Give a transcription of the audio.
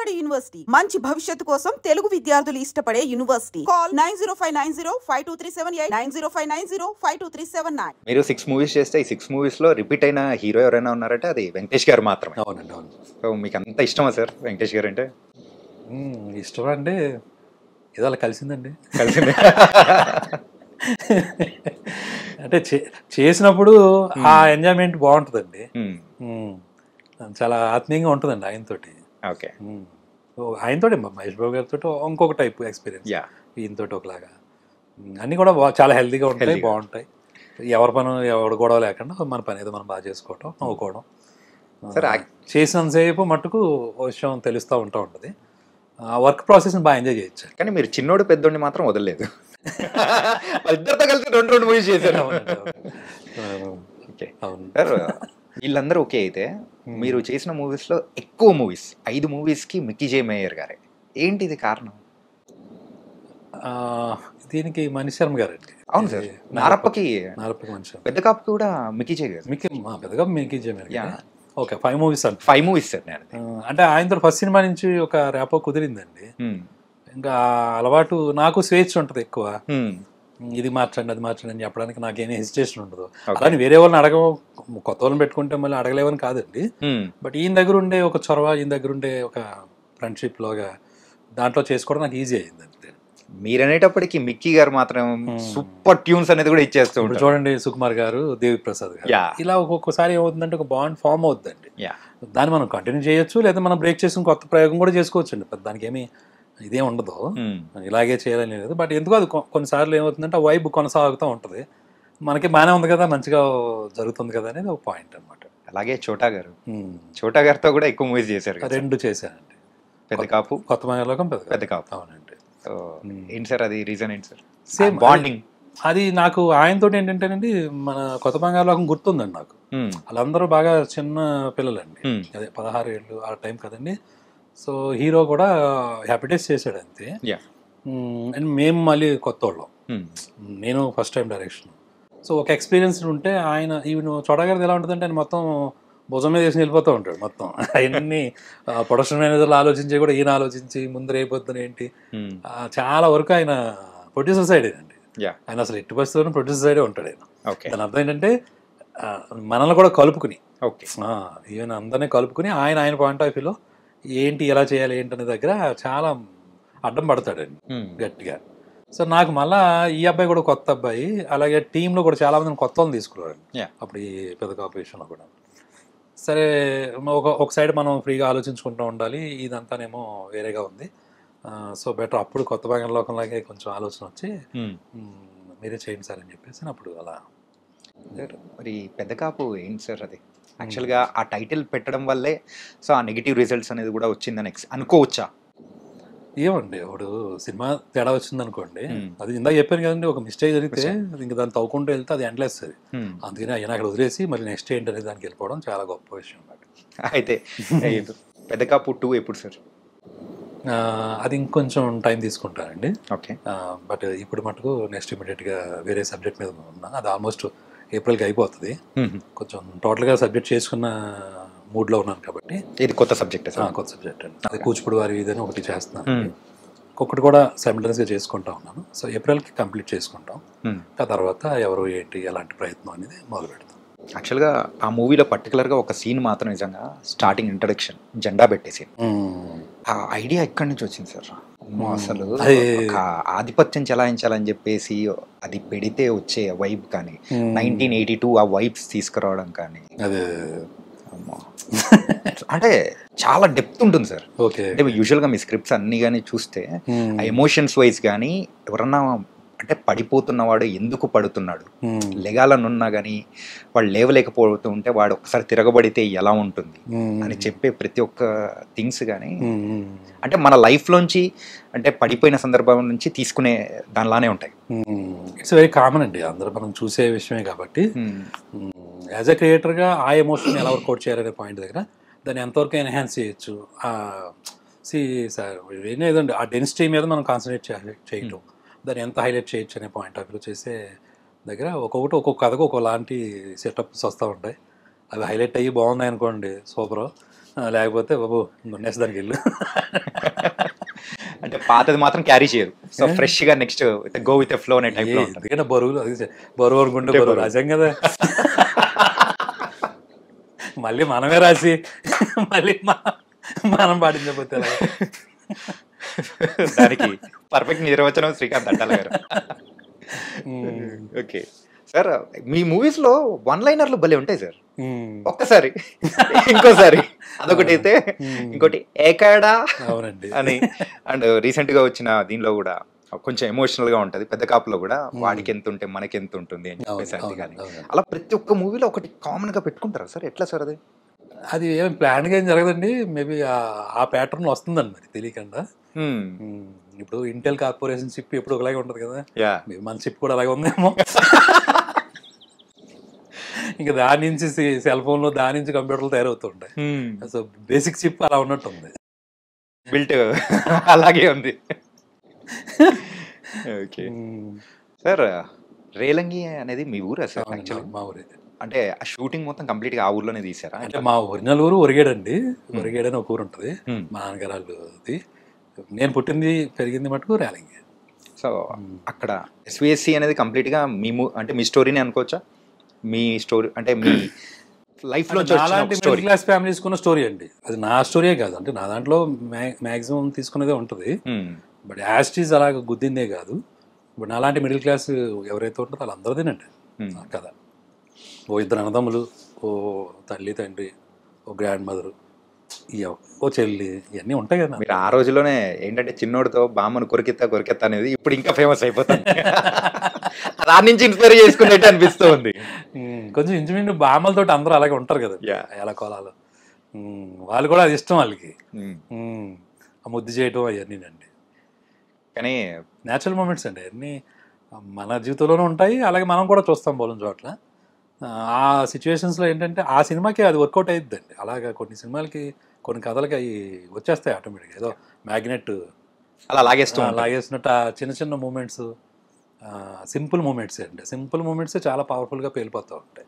Tamil Nadu university మంచి భవిష్యత్తు కోసం తెలుగు విద్యార్థులు ఇష్టపడే యూనివర్సిటీ. కాల్ 9059052378 9059052379. మీరు 6 మూవీస్ చేస్తే ఈ 6 మూవీస్ లో రిపీట్ అయిన హీరో ఎవరైనా ఉన్నారంటే అది వెంకటేష్ గారు మాత్రమే. అవునండి, అవును. సో మీకు అంత ఇష్టమా సార్ వెంకటేష్ గారు అంటే? ఇష్టం అంటే ఏదో అలా కలిసిందండి. కలిసింది అంటే చేసినప్పుడు ఆ ఎంజాయ్మెంట్ బాగుంటుందండి. చాలా ఆత్మీయంగా ఉంటుందండి ఆయనతోటి. ఓకే, ఆయనతోటి మహేష్ బాబు గారితో ఇంకొక టైప్ ఎక్స్పీరియన్స్, ఈయనతోటి ఒకలాగా. అన్నీ కూడా చాలా హెల్తీగా ఉంటాయి, బాగుంటాయి. ఎవరి పని ఎవరు గొడవ లేకుండా మన పని ఏదో మనం బాగా చేసుకోవటం, నవ్వుకోవడం. చేసినంతసేపు మట్టుకు విషయం తెలుస్తూ ఉంటుంది. వర్క్ ప్రాసెస్ని బాగా ఎంజాయ్ చేయొచ్చు. కానీ మీరు చిన్నోడు పెద్దోడిని మాత్రం వదలలేదు. ఇద్దరితో కలిసి రెండు మూవీస్ చేశారు. ఓకే సార్, వీళ్ళందరూ ఓకే అయితే మీరు చేసిన మూవీస్లో ఎక్కువ మూవీస్ 5 మూవీస్కి మిక్కీ జే మేయర్ గారే. ఏంటి ఇది కారణం? దీనికి మణి శర్మ గారండి. అవును సార్, నారప్పకి మనిషి, పెద్ద కాపు కూడా మిక్కీ జే గారు. పెద్దగా మిక్కీ జే మేయర్. ఓకే, 5 మూవీస్ అంటే 5 మూవీస్ సార్. నేను అంటే ఆయనతో ఫస్ట్ సినిమా నుంచి ఒక ర్యాపో కుదిరిందండి. ఇంకా అలవాటు, నాకు స్వేచ్ఛ ఉంటుంది ఎక్కువ. ఇది మార్చండి అది మార్చండి అని చెప్పడానికి నాకేమీ హెసిటేషన్ ఉండదు. అలానే వేరే వాళ్ళని కొత్త వాళ్ళని పెట్టుకుంటే మళ్ళీ అడగలేవని కాదండి. బట్ ఈయన దగ్గర ఉండే ఒక చొరవ, ఈయన దగ్గర ఉండే ఒక ఫ్రెండ్షిప్ లోగా దాంట్లో చేసుకోవడం నాకు ఈజీ అయింది అంతే. మీరు అనేటప్పటికి మిక్కీ గారు మాత్రం సూపర్ ట్యూన్స్ అనేది కూడా ఇచ్చేస్తూ ఉంటారు. చూడండి, సుకుమార్ గారు, దేవి ప్రసాద్ గారు, ఇలా ఒక్కొక్కసారి ఏమవుతుందంటే ఒక బాండ్ ఫామ్ అవుతుందండి. దాన్ని మనం కంటిన్యూ చేయొచ్చు, లేదా మనం బ్రేక్ చేసిన కొత్త ప్రయోగం కూడా చేసుకోవచ్చు అండి. దానికి ఏమి ఇదేం ఉండదు, ఇలాగే చేయాలని లేదు. బట్ ఎందుకు అది కొన్నిసార్లు ఏమవుతుందంటే ఆ వైబ్ కొనసాగుతూ ఉంటుంది. మనకి బాగానే ఉంది కదా, మంచిగా జరుగుతుంది కదా అనేది ఒక పాయింట్ అనమాట. అలాగే చోటా గారితో కూడా ఎక్కువ మూవీస్ చేశారు. 2 చేశానండి, పెద్ద కాపు, కొత్త మంగళలోకం, పెద్ద కాపు. అవునండి. ఏంటి సార్ అది రీజన్ ఏంటి సార్? Same bonding. అది నాకు ఆయనతో ఏంటంటేనండి, మన కొత్త మంగళలోకం గుర్తుందండి నాకు. వాళ్ళందరూ బాగా చిన్న పిల్లలండి, అదే 16 ఏళ్ళు ఆ టైం కదండి. సో హీరో కూడా హ్యాపీ డేస్ చేశాడు అంతే. అండ్ మేము మళ్ళీ కొత్త వాళ్ళం, నేను ఫస్ట్ టైం డైరెక్షన్. సో ఒక ఎక్స్పీరియన్స్ ఉంటే ఆయన ఈవెన్ చోటగారిది ఎలా ఉంటుందంటే ఆయన మొత్తం భుజం మీద వేసి వెళ్ళిపోతూ ఉంటాడు. మొత్తం అవన్నీ ప్రొడక్షన్ మేనేజర్లు ఆలోచించి కూడా ఈయన ఆలోచించి ముందు రేపొద్దున ఏంటి చాలా వరకు ఆయన ప్రొడ్యూసర్ సైడే అండి. ఆయన అసలు ఎట్టి పరిస్థితుల్లో ప్రొడ్యూసర్ సైడే ఉంటాడు ఆయన. దాని అర్థం ఏంటంటే మనల్ని కూడా కలుపుకుని, ఈవెన్ అందరినీ కలుపుకుని ఆయన పాయింట్ ఆఫ్ వ్యూలో ఏంటి ఎలా చేయాలి ఏంటి అనే దగ్గర చాలా అడ్డం పడతాడండి గట్టిగా. సో నాకు మళ్ళీ ఈ అబ్బాయి కూడా కొత్త అబ్బాయి, అలాగే టీంలో కూడా చాలా మందిని కొత్త వాళ్ళని తీసుకున్నారండి అప్పుడు ఈ పెద్ద కాంపిటీషన్లో కూడా. సరే ఒక సైడ్ మనం ఫ్రీగా ఆలోచించుకుంటూ ఉండాలి, ఇదంతానేమో వేరేగా ఉంది. సో బెటర్ అప్పుడు కొత్త భాగంలోకంలాగే కొంచెం ఆలోచన వచ్చి మీరే చేయండి సార్ అని చెప్పేసి అప్పుడు అలా. మరి పెద్ద కాపు ఏంటి సార్ అది? యాక్చువల్గా ఆ టైటిల్ పెట్టడం వల్లే సో ఆ నెగిటివ్ రిజల్ట్స్ అనేది కూడా వచ్చిందని అనుకోవచ్చా? ఏమండి, ఇప్పుడు సినిమా తేడా వచ్చింది అనుకోండి, అది ఇందాక చెప్పాను కదండి, ఒక మిస్టేక్ జరిగితే ఇంకా దాన్ని తవ్వుకుంటూ వెళ్తే అది ఎండ్లెస్ అది. అందుకని ఆయన అక్కడ వదిలేసి మళ్ళీ నెక్స్ట్ ఏంటి అనేది దానికి వెళ్ళిపోవడం చాలా గొప్ప విషయం అన్నమాట. అయితే పెద్ద కాపు 2 ఎప్పుడు సార్? అది ఇంకొంచెం టైం తీసుకుంటానండి. ఓకే, బట్ ఇప్పుడు మటుకు నెక్స్ట్ ఇమీడియట్గా వేరే సబ్జెక్ట్ మీద ఉన్నాను. అది ఆల్మోస్ట్ ఏప్రిల్కి అయిపోతుంది. కొంచెం టోటల్గా సబ్జెక్ట్ చేసుకున్న మూడ్లో ఉన్నాను కాబట్టి. ఇది కొత్త సబ్జెక్ట్? కొత్త సబ్జెక్ట్ అండి. అది కూచిపూడి వారి ఇదని ఒకటి చేస్తున్నాను, ఇంకొకటి కూడా సైమల్టేనియస్గా చేసుకుంటా ఉన్నాను. సో ఏప్రిల్కి కంప్లీట్ చేసుకుంటాం. ఆ తర్వాత ఎవరు ఏంటి ఎలాంటి ప్రయత్నం అనేది మొదలు పెడతాం. యాక్చువల్గా ఆ మూవీలో పర్టికులర్గా ఒక సీన్ మాత్రం నిజంగా స్టార్టింగ్ ఇంట్రడక్షన్ జెండా పెట్టే సీన్, ఆ ఐడియా ఎక్కడి నుంచి వచ్చింది సార్? అసలు ఆధిపత్యం చెలాయించాలని చెప్పేసి అది పెడితే వచ్చే వైబ్ కానీ 1982 ఆ వైబ్స్ తీసుకురావడం కానీ అంటే చాలా డెప్త్ ఉంటుంది సార్. అంటే యూజువల్గా మీ స్క్రిప్ట్స్ అన్ని కానీ చూస్తే ఆ ఎమోషన్స్ వైజ్ కానీ ఎవరన్నా అంటే పడిపోతున్నవాడు ఎందుకు పడుతున్నాడు, లెగాలనున్నా కానీ వాడు లేవలేకపోతూ ఉంటే వాడు ఒకసారి తిరగబడితే ఎలా ఉంటుంది అని చెప్పే ప్రతి ఒక్క థింగ్స్ కానీ అంటే మన లైఫ్లోంచి అంటే పడిపోయిన సందర్భం నుంచి తీసుకునే దానిలానే ఉంటాయి. ఇట్స్ వెరీ కామన్ అండి, అందరూ మనం చూసే విషయమే కాబట్టి యాజ్ ఎ క్రియేటర్గా ఆ ఎమోషన్ ఎలా వర్కౌట్ చేయాలనే పాయింట్ దగ్గర దాన్ని ఎంతవరకు ఎన్హాన్స్ చేయొచ్చు. సార్ ఏదండి ఆ డెన్సిటీ మీద మనం కాన్సన్ట్రేట్ చేయటం, దాన్ని ఎంత హైలైట్ చేయొచ్చు అనే పాయింట్ ఆఫ్ వ్యూ చేసే దగ్గర ఒక్కొక్క కథకు ఒకలాంటి సెటప్స్ వస్తూ ఉంటాయి. అవి హైలైట్ అయ్యి బాగున్నాయి అనుకోండి సూపర్, లేకపోతే బాబు నెక్స్ట్ దానికి వెళ్ళు. అంటే పాతది మాత్రం క్యారీ చేయరు, సో ఫ్రెష్ గా నెక్స్ట్ గో విత్ ఫ్లో అనే టైప్ లో ఉంటుంది. అందుకనే బరువులు అది బరువు అనుకుంటే బరువు రాసాం కదా, మళ్ళీ మనమే రాసి మళ్ళీ మనం పాటించకపోతే దానికి పర్ఫెక్ట్ నిర్వచనం శ్రీకాంత్ అడ్డాల గారు. ఓకే సార్, మీ మూవీస్ లో వన్ లైనర్లు భలే ఉంటాయి సార్. ఒక్కసారి ఇంకోసారి అదొకటి అయితే ఇంకోటి ఏకాడా అవునండి అని. అండ్ రీసెంట్ గా వచ్చిన దీనిలో కూడా కొంచెం ఎమోషనల్ గా ఉంటది, పెద్ద కాపులో కూడా వాడికి ఎంత ఉంటే మనకి ఎంత ఉంటుంది అని చెప్పేసి అది కానీ అలా ప్రతి ఒక్క మూవీలో ఒకటి కామన్ గా పెట్టుకుంటారా సార్? ఎట్లా సార్ అది? అది ఏం ప్లాన్గా ఏం జరగదండి, మేబీ ఆ ప్యాటర్న్ వస్తుందండి మరి తెలియకుండా. ఇప్పుడు ఇంటెల్ కార్పొరేషన్ చిప్ ఎప్పుడు ఒకలాగే ఉంటుంది కదా, మన చిప్ కూడా అలాగే ఉందేమో. ఇంకా దాని నుంచి సెల్ ఫోన్ లో దాని నుంచి కంప్యూటర్లు తయారవుతుంటాయి. సో బేసిక్ చిప్ అలా ఉన్నట్టు ఉంది, బిల్ట్ అలాగే ఉంది. ఓకే సార్, రేలంగి అనేది మీ ఊరా సార్? యాక్చువల్లీ మా ఊరే. అంటే ఆ షూటింగ్ మొత్తం కంప్లీట్ గా ఆ ఊర్లోనే తీసారా? అంటే మా ఒరిజినల్ ఊరు ఒరిగేడండి, ఒరిగేడని ఒక ఊరు ఉంటుంది మా నాన్నగారాలది. నేను పుట్టింది పెరిగింది మటుకు రేలంగి. సో అక్కడ ఎస్విఎస్సి అనేది కంప్లీట్ గా మీ అంటే మీ స్టోరీని అనుకోవచ్చా? మీ స్టోరీ అంటే మీ లైఫ్ లో మిడిల్ క్లాస్ ఫ్యామిలీ తీసుకున్న స్టోరీ అండి. అది నా స్టోరీయే కాదు, అంటే నా దాంట్లో మ్యాక్సిమం తీసుకునేదే ఉంటుంది. బట్ యాస్టీజ్ అలాగ గుద్దిందే కాదు. ఇప్పుడు నాలాంటి మిడిల్ క్లాస్ ఎవరైతే ఉంటారో వాళ్ళందరిదేనండి కదా. ఓ ఇద్దరు అన్నదమ్ములు, ఓ తల్లి తండ్రి, ఓ గ్రాండ్ మదరు, ఓ చెల్లి, ఇవన్నీ ఉంటాయి కదా. మీరు ఆ రోజులోనే ఏంటంటే చిన్నోడితో బామ్మను కొరికెత్తా అనేది ఇప్పుడు ఇంకా ఫేమస్ అయిపోతుంది. దాని నుంచి ఇన్స్పైర్ చేసుకున్నట్టు అనిపిస్తూ ఉంది. కొంచెం ఇంచుమించు బామ్మలతో అందరూ అలాగే ఉంటారు కదా, ఎలా కోలాలు. వాళ్ళు కూడా అది ఇష్టం వాళ్ళకి, ఆ ముద్దు చేయటం అవన్నీనండి. కానీ న్యాచురల్ మూమెంట్స్ అండి అన్నీ మన జీవితంలోనే ఉంటాయి, అలాగే మనం కూడా చూస్తాం బోలం చోట్ల. ఆ సిచ్యువేషన్స్లో ఏంటంటే ఆ సినిమాకి అది వర్కౌట్ అయ్యిద్దండి. అలాగా కొన్ని సినిమాలకి కొన్ని కథలకి అవి వచ్చేస్తాయి ఆటోమేటిక్గా, ఏదో మ్యాగ్నెట్ అలా లాగేసినట్టు. ఆ చిన్న చిన్న మూమెంట్స్ సింపుల్ మూమెంట్సే అండి, సింపుల్ మూమెంట్సే చాలా పవర్ఫుల్గా పేలిపోతూ ఉంటాయి.